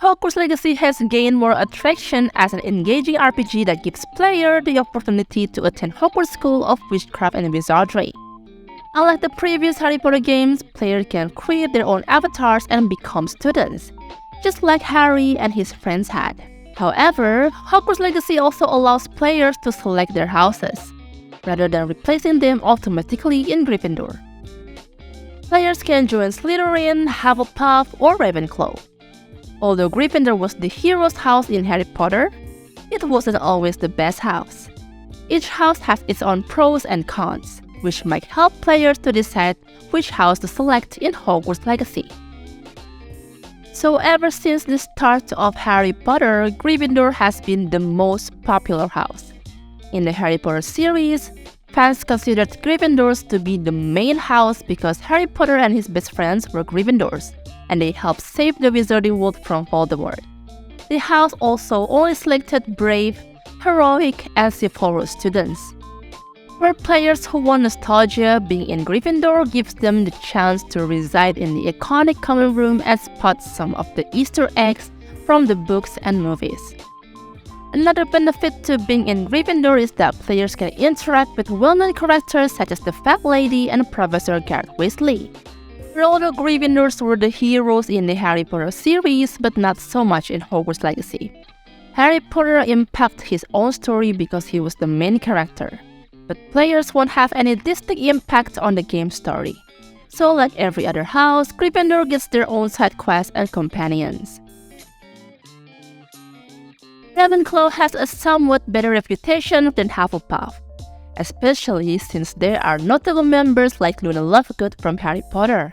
Hogwarts Legacy has gained more attraction as an engaging RPG that gives players the opportunity to attend Hogwarts School of Witchcraft and Wizardry. Unlike the previous Harry Potter games, players can create their own avatars and become students, just like Harry and his friends had. However, Hogwarts Legacy also allows players to select their houses, rather than replacing them automatically in Gryffindor. Players can join Slytherin, Hufflepuff, or Ravenclaw. Although Gryffindor was the hero's house in Harry Potter, it wasn't always the best house. Each house has its own pros and cons, which might help players to decide which house to select in Hogwarts Legacy. So ever since the start of Harry Potter, Gryffindor has been the most popular house. In the Harry Potter series, fans considered Gryffindors to be the main house because Harry Potter and his best friends were Gryffindors, and they helped save the wizarding world from Voldemort. The house also only selected brave, heroic, and chivalrous students. For players who want nostalgia, being in Gryffindor gives them the chance to reside in the iconic common room and spot some of the Easter eggs from the books and movies. Another benefit to being in Gryffindor is that players can interact with well-known characters such as the Fat Lady and Professor Garrett Weasley. Although Gryffindors were the heroes in the Harry Potter series, but not so much in Hogwarts Legacy. Harry Potter impacted his own story because he was the main character, but players won't have any distinct impact on the game's story. So like every other house, Gryffindor gets their own side quests and companions. Ravenclaw has a somewhat better reputation than Hufflepuff, especially since there are notable members like Luna Lovegood from Harry Potter.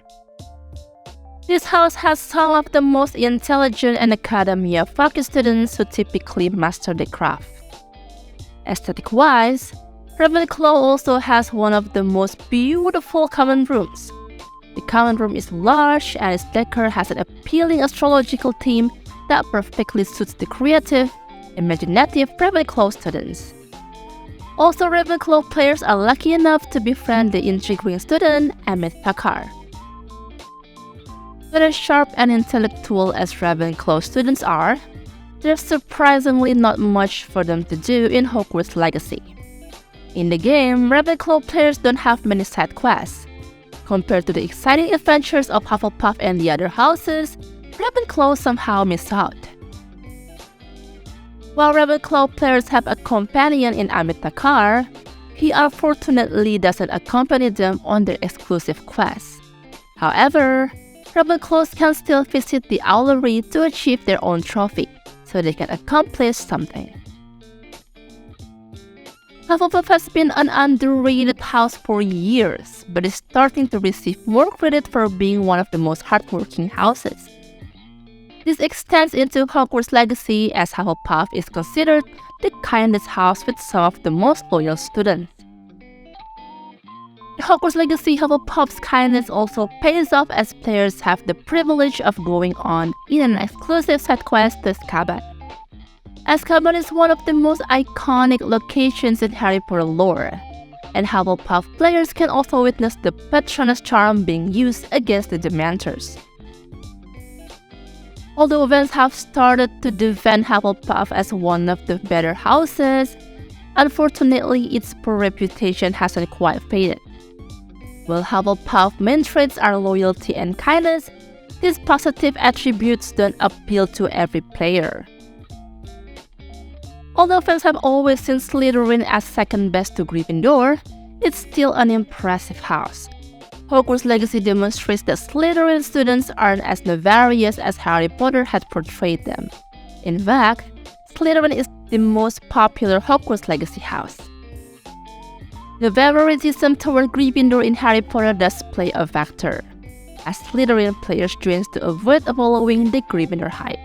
This house has some of the most intelligent and academia-focused students who typically master the craft. Aesthetic-wise, Ravenclaw also has one of the most beautiful common rooms. The common room is large and its decor has an appealing astrological theme that perfectly suits the creative, imaginative Ravenclaw students. Also, Ravenclaw players are lucky enough to befriend the intriguing student Emmett Packard. But as sharp and intellectual as Ravenclaw students are, there's surprisingly not much for them to do in Hogwarts Legacy. In the game, Ravenclaw players don't have many side quests. Compared to the exciting adventures of Hufflepuff and the other houses, Ravenclaw somehow miss out. While Ravenclaw players have a companion in Emmett Packard, he unfortunately doesn't accompany them on their exclusive quests. However, Ravenclaws can still visit the Owlery to achieve their own trophy, so they can accomplish something. Hufflepuff has been an underrated house for years, but is starting to receive more credit for being one of the most hardworking houses. This extends into Hogwarts Legacy as Hufflepuff is considered the kindest house with some of the most loyal students. In Hogwarts Legacy, Hufflepuff's kindness also pays off as players have the privilege of going on in an exclusive side quest to Azkaban. Azkaban is one of the most iconic locations in Harry Potter lore, and Hufflepuff players can also witness the Patronus charm being used against the Dementors. Although events have started to defend Hufflepuff as one of the better houses, unfortunately its poor reputation hasn't quite faded. While Hufflepuff's main traits are loyalty and kindness, these positive attributes don't appeal to every player. Although fans have always seen Slytherin as second best to Gryffindor, it's still an impressive house. Hogwarts Legacy demonstrates that Slytherin students aren't as nefarious as Harry Potter had portrayed them. In fact, Slytherin is the most popular Hogwarts Legacy house. The favoritism toward Gryffindor in Harry Potter does play a factor, as Slytherin players join to avoid following the Gryffindor hype.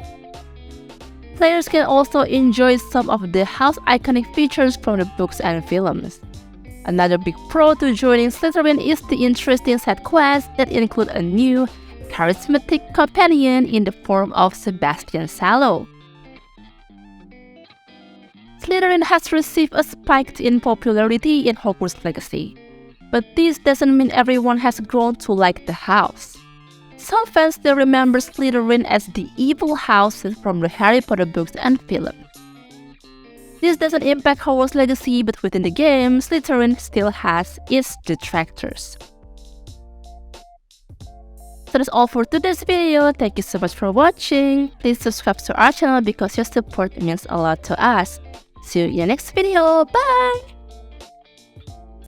Players can also enjoy some of the house's iconic features from the books and films. Another big pro to joining Slytherin is the interesting side quests that include a new, charismatic companion in the form of Sebastian Sallow. Slytherin has received a spike in popularity in Hogwarts Legacy, but this doesn't mean everyone has grown to like the house. some fans still remember Slytherin as the evil house from the Harry Potter books and film. This doesn't impact Hogwarts Legacy, but within the game, Slytherin still has its detractors. So that's all for today's video. Thank you so much for watching. Please subscribe to our channel because your support means a lot to us. See you in the next video. Bye!